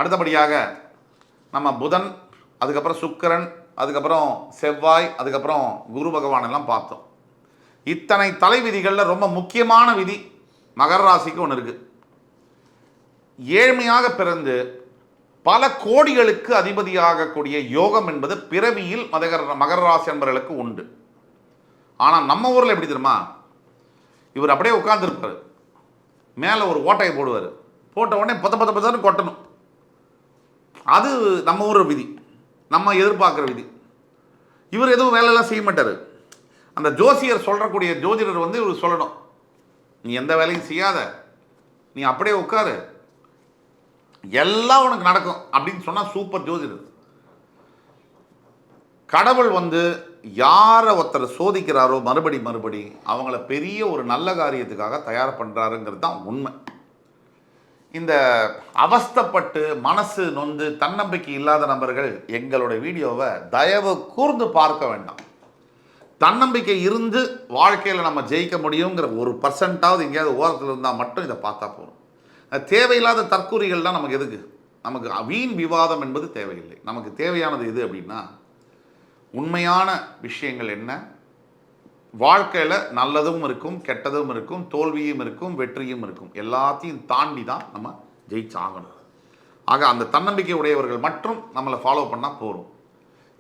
அடுத்தபடியாக நம்ம புதன், அதுக்கப்புறம் சுக்கிரன், அதுக்கப்புறம் செவ்வாய், அதுக்கப்புறம் குரு பகவான் எல்லாம் பார்த்தோம். இத்தனை தலைவிதிகளில் ரொம்ப முக்கியமான விதி மகர ராசிக்கு ஒன்று இருக்குது. ஏழ்மையாக பிறந்து பல கோடிகளுக்கு அதிபதியாகக்கூடிய யோகம் என்பது பிறவியில் மகர ராசி என்பவர்களுக்கு உண்டு. ஆனால் நம்ம ஊரில் எப்படி தெரியுமா, இவர் அப்படியே உட்கார்ந்துருப்பார், மேலே ஒரு ஓட்டையை போடுவார், போட்ட உடனே பத்தன்னு கொட்டணும். அது நம்ம ஊர் விதி, நம்ம எதிர்பார்க்குற விதி. இவர் எதுவும் வேலையெல்லாம் செய்ய மாட்டார். அந்த ஜோசியர் சொல்கிறக்கூடிய ஜோதிடர் வந்து இவர் சொல்லணும், நீ எந்த வேலையும் செய்யாத, நீ அப்படியே உட்காரு, எல்லாம் உனக்கு நடக்கும் அப்படின்னு சொன்னால் சூப்பர் ஜோதிடர். கடவுள் வந்து யாரை ஒருத்தர் சோதிக்கிறாரோ மறுபடி அவங்கள பெரிய ஒரு நல்ல காரியத்துக்காக தயார் பண்ணுறாருங்கிறது தான் உண்மை. இந்த அவஸ்தைப்பட்டு மனசு நொந்து தன்னம்பிக்கை இல்லாத நபர்கள் எங்களோட வீடியோவை தயவு கூர்ந்து பார்க்க வேண்டாம். தன்னம்பிக்கை இருந்து வாழ்க்கையில் நம்ம ஜெயிக்க முடியுங்கிற 1% எங்கேயாவது ஓரத்தில் இருந்தால் மட்டும் இதை பார்த்தா போதும். தேவையில்லாத தற்கூறிகள்லாம் நமக்கு எதுக்கு? நமக்கு வீண் விவாதம் என்பது தேவையில்லை. நமக்கு தேவையானது எது அப்படின்னா, உண்மையான விஷயங்கள் என்ன, வாழ்க்கையில் நல்லதும் இருக்கும், கெட்டதும் இருக்கும், தோல்வியும் இருக்கும், வெற்றியும் இருக்கும். எல்லாத்தையும் தாண்டி தான் நம்ம ஜெயிச்சாகணும். ஆக அந்த தன்னம்பிக்கை உடையவர்கள் மட்டும் நம்மளை ஃபாலோ பண்ணால் போதும்.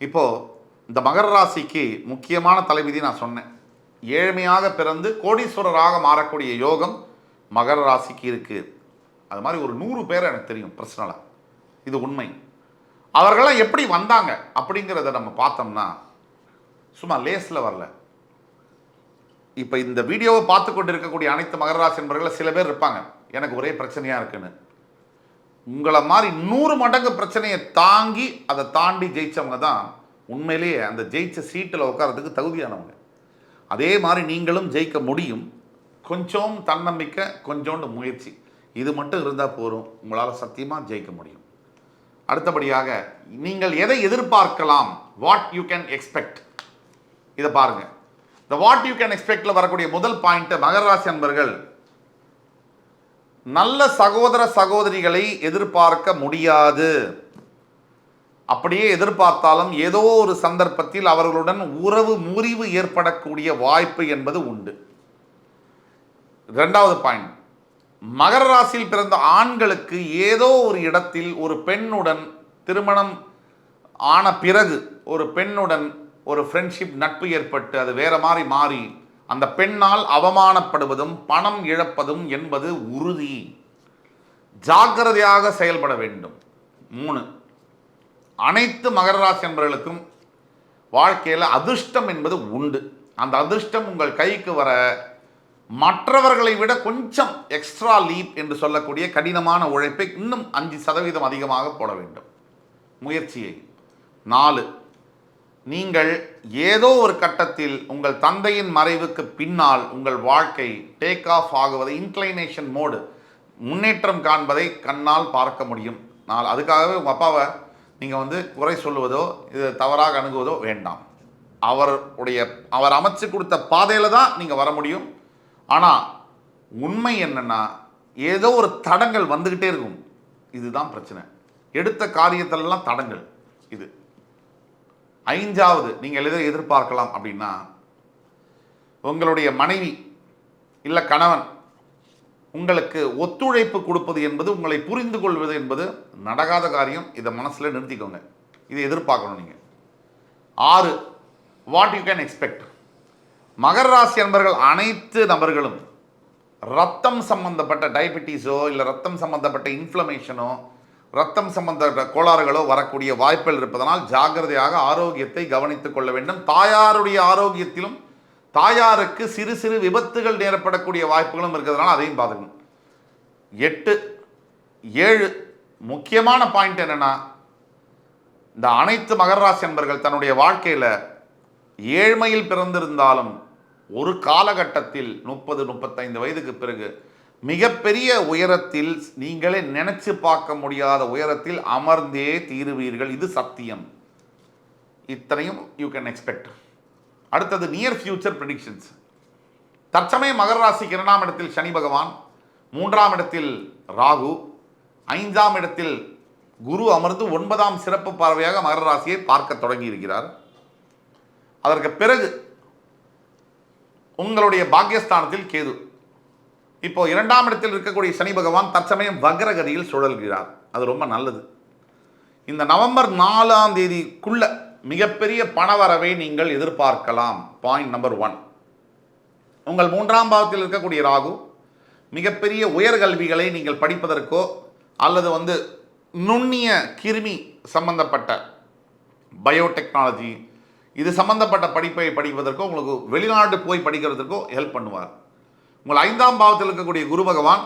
இப்போது இந்த மகர ராசிக்கு முக்கியமான தலைவிதி நான் சொன்னேன். ஏழ்மையாக பிறந்து கோடீஸ்வரராக மாறக்கூடிய யோகம் மகர ராசிக்கு இருக்குது. அது மாதிரி ஒரு 100 பேரை எனக்கு தெரியும் பர்சனலாக. இது உண்மை. அவர்களெல்லாம் எப்படி வந்தாங்க அப்படிங்கிறத நம்ம பார்த்தோம்னா சும்மா லேஸில் வரல. இப்போ இந்த வீடியோவை பார்த்து கொண்டு இருக்கக்கூடிய அனைத்து மகர ராசி என்பவர்கள் சில பேர் இருப்பாங்க, எனக்கு ஒரே பிரச்சனையாக இருக்குன்னு. உங்களை மாதிரி 100 மடங்கு பிரச்சனையை தாங்கி அதை தாண்டி ஜெயித்தவங்க தான் உண்மையிலேயே அந்த ஜெயிச்ச சீட்டில் உட்காரத்துக்கு தகுதியானவங்க. அதே மாதிரி நீங்களும் ஜெயிக்க முடியும். கொஞ்சம் தன்னம்பிக்கை, கொஞ்சோண்டு முயற்சி, இது மட்டும் இருந்தால் போதும், உங்களால் சத்தியமாக ஜெயிக்க முடியும். அடுத்தபடியாக நீங்கள் எதை எதிர்பார்க்கலாம், வாட் யூ கேன் எக்ஸ்பெக்ட், இதை பாருங்கள். இந்த வாட் யூ கேன் எக்ஸ்பெக்டில் வரக்கூடிய முதல் பாயிண்ட், மகர ராசி அன்பர்கள் நல்ல சகோதர சகோதரிகளை எதிர்பார்க்க முடியாது. அப்படியே எதிர்பார்த்தாலும் ஏதோ ஒரு சந்தர்ப்பத்தில் அவர்களுடன் உறவு முறிவு ஏற்படக்கூடிய வாய்ப்பு என்பது உண்டு. 2வது பாயிண்ட், மகர ராசியில் பிறந்த ஆண்களுக்கு ஏதோ ஒரு இடத்தில் ஒரு பெண்ணுடன் திருமணம் ஆன பிறகு ஒரு பெண்ணுடன் ஒரு ஃப்ரெண்ட்ஷிப், நட்பு ஏற்பட்டு அது வேற மாதிரி மாறி அந்த பெண்ணால் அவமானப்படுவதும் பணம் இழப்பதும் என்பது உறுதி. ஜாக்கிரதையாக செயல்பட வேண்டும். 3, அனைத்து மகர ராசி என்பவர்களுக்கும் வாழ்க்கையில் அதிர்ஷ்டம் என்பது உண்டு. அந்த அதிர்ஷ்டம் உங்கள் கைக்கு வர மற்றவர்களை விட கொஞ்சம் எக்ஸ்ட்ரா லீப் என்று சொல்லக்கூடிய கடினமான உழைப்பை இன்னும் 5% அதிகமாக போட வேண்டும், முயற்சியை. 4, நீங்கள் ஏதோ ஒரு கட்டத்தில் உங்கள் தந்தையின் மறைவுக்கு பின்னால் உங்கள் வாழ்க்கை டேக் ஆஃப் ஆகுவதை, இன்க்ளைனேஷன் மோடு, முன்னேற்றம் காண்பதை கண்ணால் பார்க்க முடியும். அதுக்காகவே உங்கள் அப்பாவை நீங்கள் குறை சொல்லுவதோ இது தவறாக அணுகுவதோ வேண்டாம். அவர் அமைச்சு கொடுத்த பாதையில் தான் நீங்கள் வர முடியும். ஆனால் உண்மை என்னென்னா, ஏதோ ஒரு தடங்கள் வந்துக்கிட்டே இருக்கும். இதுதான் பிரச்சனை. எடுத்த காரியத்திலெல்லாம் தடங்கள். இது 5வது, நீங்கள் எதை எதிர்பார்க்கலாம் அப்படின்னா, உங்களுடைய மனைவி இல்லை கணவன் உங்களுக்கு ஒத்துழைப்பு கொடுப்பது என்பது, உங்களை புரிந்து கொள்வது என்பது நடக்காத காரியம். இதை மனசில் நிறுத்திக்கோங்க. இதை எதிர்பார்க்கணும் நீங்கள். 6, வாட் யூ கேன் எக்ஸ்பெக்ட். மகர ராசி என்பவர்கள் அனைத்து நபர்களும் ரத்தம் சம்பந்தப்பட்ட டயபெட்டிஸோ இல்லை ரத்தம் சம்பந்தப்பட்ட இன்ஃப்ளமேஷனோ ரத்தம் சம்பந்தப்பட்ட கோளாறுகளோ வரக்கூடிய வாய்ப்புகள் இருப்பதனால் ஜாக்கிரதையாக ஆரோக்கியத்தை கவனித்துக் கொள்ள வேண்டும். தாயாருடைய ஆரோக்கியத்திலும் தாயாருக்கு சிறு சிறு விபத்துகள் நேரப்படக்கூடிய வாய்ப்புகளும் இருக்கிறதுனால அதையும் பார்த்துக்கணும். 8, 7 முக்கியமான பாயிண்ட் என்னென்னா, இந்த அனைத்து மகர ராசி என்பவர்கள் தன்னுடைய வாழ்க்கையில் ஏழ்மையில் பிறந்திருந்தாலும் ஒரு காலகட்டத்தில் 30-35 வயதுக்கு பிறகு மிகப்பெரிய உயரத்தில், நீங்களே நினைச்சு பார்க்க முடியாத உயரத்தில் அமர்ந்தே தீருவீர்கள். இது சத்தியம். இத்தனையும் யூ கேன் எக்ஸ்பெக்ட். அடுத்தது நியர் ஃபியூச்சர் ப்ரெடிக்ஷன்ஸ். தற்சமயம் மகர ராசிக்கு 2ஆம் இடத்தில் சனி பகவான், 3ஆம் இடத்தில் ராகு, 5ஆம் இடத்தில் குரு அமர்ந்து 9ஆம் சிறப்பு பார்வையாக மகர ராசியை பார்க்க தொடங்கி இருக்கிறார். அதற்கு பிறகு உங்களுடைய பாக்கியஸ்தானத்தில் கேது. இப்போ 2ஆம் இடத்தில் இருக்கக்கூடிய சனி பகவான் தற்சமயம் வக்ரகதியில் சுழல்கிறார். அது ரொம்ப நல்லது. இந்த நவம்பர் 4ஆம் தேதிக்குள்ள மிகப்பெரிய பணவரவை நீங்கள் எதிர்பார்க்கலாம். Point number 1. உங்கள் 3ஆம் பாவத்தில் இருக்கக்கூடிய ராகு மிகப்பெரிய உயர்கல்விகளை நீங்கள் படிப்பதற்கோ அல்லது நுண்ணிய கிருமி சம்பந்தப்பட்ட பயோடெக்னாலஜி இது சம்பந்தப்பட்ட படிப்பை படிப்பதற்கோ உங்களுக்கு வெளிநாடு போய் படிக்கிறதுக்கோ ஹெல்ப் பண்ணுவார். உங்கள் 5ஆம் பாவத்தில் இருக்கக்கூடிய குரு பகவான்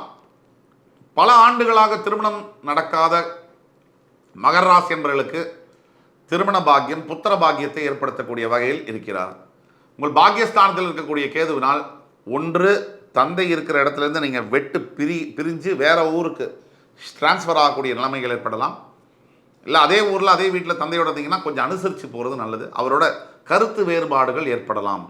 பல ஆண்டுகளாக திருமணம் நடக்காத மகர ராசி என்பவர்களுக்கு திருமண பாக்கியம் புத்திர பாக்கியத்தை ஏற்படுத்தக்கூடிய வகையில் இருக்கிறார். உங்கள் பாக்கியஸ்தானத்தில் இருக்கக்கூடிய கேதுவினால் ஒன்று தந்தை இருக்கிற இடத்துலேருந்து நீங்கள் பிரிஞ்சு வேற ஊருக்கு டிரான்ஸ்ஃபர் ஆகக்கூடிய நிலைமைகள் ஏற்படலாம். இல்லை அதே ஊரில் அதே வீட்டில் தந்தையோட இருந்தீங்கன்னா கொஞ்சம் அனுசரித்து போகிறது நல்லது. அவரோட கருத்து வேறுபாடுகள் ஏற்படலாம்.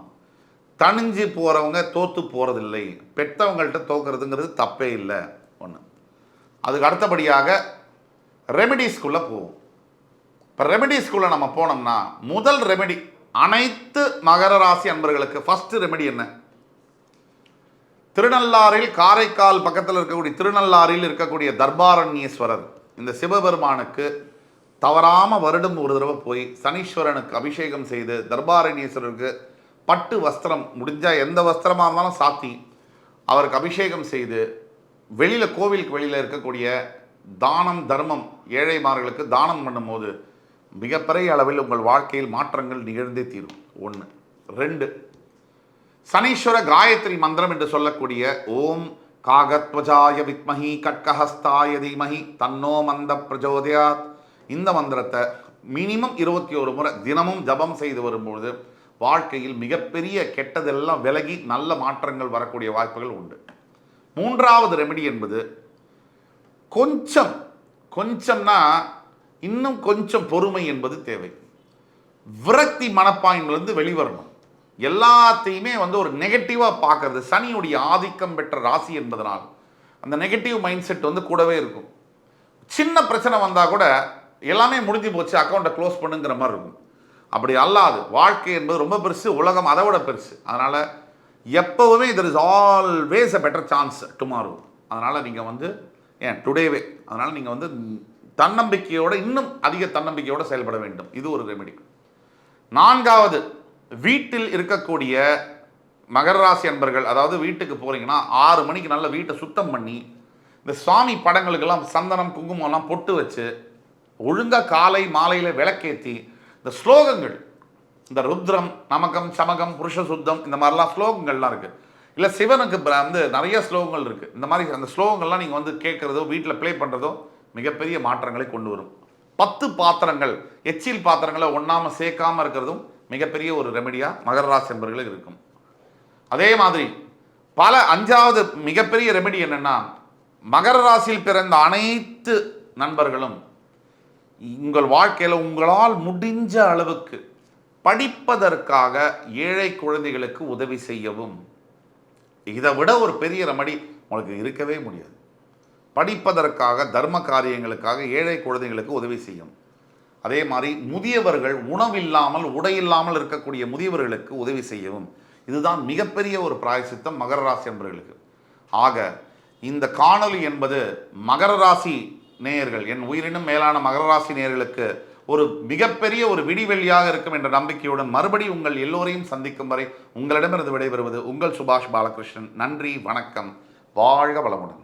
தணிஞ்சு போகிறவங்க தோற்று போகிறதில்லை. பெற்றவங்கள்ட்ட தோக்கிறதுங்கிறது தப்பே இல்லை. ஒன்று. அதுக்கு அடுத்தபடியாக ரெமெடிஸ்குள்ளே போவோம். இப்போ ரெமெடிஸ்குள்ளே நம்ம போனோம்னா முதல் ரெமெடி அனைத்து மகர ராசி அன்பர்களுக்கு ஃபஸ்ட்டு ரெமெடி என்ன? திருநள்ளாறில் காரைக்கால் பக்கத்தில் இருக்கக்கூடிய திருநள்ளாறில் இருக்கக்கூடிய தர்பாரண்யேஸ்வரர் இந்த சிவபெருமானுக்கு தவறாமல் வருடம் ஒரு தடவை போய் சனீஸ்வரனுக்கு அபிஷேகம் செய்து தர்பாரண்யேஸ்வரருக்கு பட்டு வஸ்திரம் முடிஞ்சால் எந்த வஸ்திரமாக இருந்தாலும் சாத்தி அவருக்கு அபிஷேகம் செய்து வெளியில் கோவிலுக்கு வெளியில் இருக்கக்கூடிய தானம் தர்மம் ஏழைமார்களுக்கு தானம் பண்ணும்போது மிகப்பெரிய அளவில் உங்கள் வாழ்க்கையில் மாற்றங்கள் நிகழ்ந்தே தீரும். 1. 2. சனீஸ்வர காயத்ரி மந்திரம் என்று சொல்லக்கூடிய ஓம் காகத்வஜாய வித்மஹி கட்கஹஸ்தாய தீமஹி தன்னோ மந்த பிரஜோதயாத் இந்த மந்திரத்தை மினிமம் 21 முறை தினமும் ஜபம் செய்து வரும்பொழுது வாழ்க்கையில் மிகப்பெரிய கெட்டதெல்லாம் விலகி நல்ல மாற்றங்கள் வரக்கூடிய வாய்ப்புகள் உண்டு. 3வது ரெமெடி என்பது கொஞ்சம்னா இன்னும் கொஞ்சம் பொறுமை என்பது தேவை. விரக்தி மனப்பான்மையிலிருந்து வெளிவரணும். எல்லாத்தையுமே ஒரு நெகட்டிவாக பார்க்கறது சனியுடைய ஆதிக்கம் பெற்ற ராசி என்பதனால் அந்த நெகட்டிவ் மைண்ட் செட் கூடவே இருக்கும். சின்ன பிரச்சனை வந்தால் கூட எல்லாமே முடிஞ்சு போச்சு அக்கௌண்ட்டை க்ளோஸ் பண்ணுங்கிற மாதிரி இருக்கும். அப்படி அல்லாது வாழ்க்கை என்பது ரொம்ப பெருசு, உலகம் அதை விட பெருசு. அதனால் எப்போவுமே there is always a better chance tomorrow. அதனால் நீங்கள் டுடேவே அதனால் நீங்கள் தன்னம்பிக்கையோடு இன்னும் அதிக தன்னம்பிக்கையோடு செயல்பட வேண்டும். இது ஒரு ரெமெடி. 4வது வீட்டில் இருக்கக்கூடிய மகர ராசி அன்பர்கள், அதாவது வீட்டுக்கு போகிறீங்கன்னா 6 மணிக்கு நல்ல வீட்டை சுத்தம் பண்ணி இந்த சுவாமி படங்களுக்கெல்லாம் சந்தனம் குங்குமம்லாம் பொட்டு வச்சு ஒழுங்காக காலை மாலையில் விளக்கேற்றி இந்த ஸ்லோகங்கள் இந்த ருத்ரம் நமகம் சமகம் புருஷ சுத்தம் இந்த மாதிரிலாம் ஸ்லோகங்கள்லாம் இருக்குது. இல்லை சிவனுக்கு நிறைய ஸ்லோகங்கள் இருக்குது. இந்த மாதிரி அந்த ஸ்லோகங்கள்லாம் நீங்கள் கேட்குறதோ வீட்டில் ப்ளே பண்ணுறதோ மிகப்பெரிய மாற்றங்களை கொண்டு வரும். 10 பாத்திரங்கள் எச்சில் பாத்திரங்களை ஒன்றாமல் சேர்க்காமல் இருக்கிறதும் மிகப்பெரிய ஒரு ரெமெடியாக மகர ராசி என்பவர்களுக்கு இருக்கும். அதே மாதிரி 5வது மிகப்பெரிய ரெமெடி என்னென்னா மகர ராசியில் பிறந்த அனைத்து நண்பர்களும் உங்கள் வாழ்க்கையில் உங்களால் முடிஞ்ச அளவுக்கு படிப்பதற்காக ஏழை குழந்தைகளுக்கு உதவி செய்யவும். இதை விட ஒரு பெரிய ரெமெடி உங்களுக்கு இருக்கவே முடியாது. படிப்பதற்காக தர்ம காரியங்களுக்காக ஏழை குழந்தைகளுக்கு உதவி செய்யும். அதே மாதிரி முதியவர்கள் உணவில்லாமல் உடையில்லாமல் இருக்கக்கூடிய முதியவர்களுக்கு உதவி செய்யவும். இதுதான் மிகப்பெரிய ஒரு பிராயசித்தம் மகர ராசி என்பவர்களுக்கு. ஆக இந்த காணொளி என்பது மகர ராசி நேயர்கள், என் உயிரினும் மேலான மகர ராசி நேயர்களுக்கு ஒரு மிகப்பெரிய ஒரு விடிவெள்ளியாக இருக்கும் என்ற நம்பிக்கையுடன் மறுபடி உங்கள் எல்லோரையும் சந்திக்கும் வரை உங்களிடமிருந்து விடைபெறுவது உங்கள் சுபாஷ் பாலகிருஷ்ணன். நன்றி, வணக்கம், வாழ்க வளமுடன்.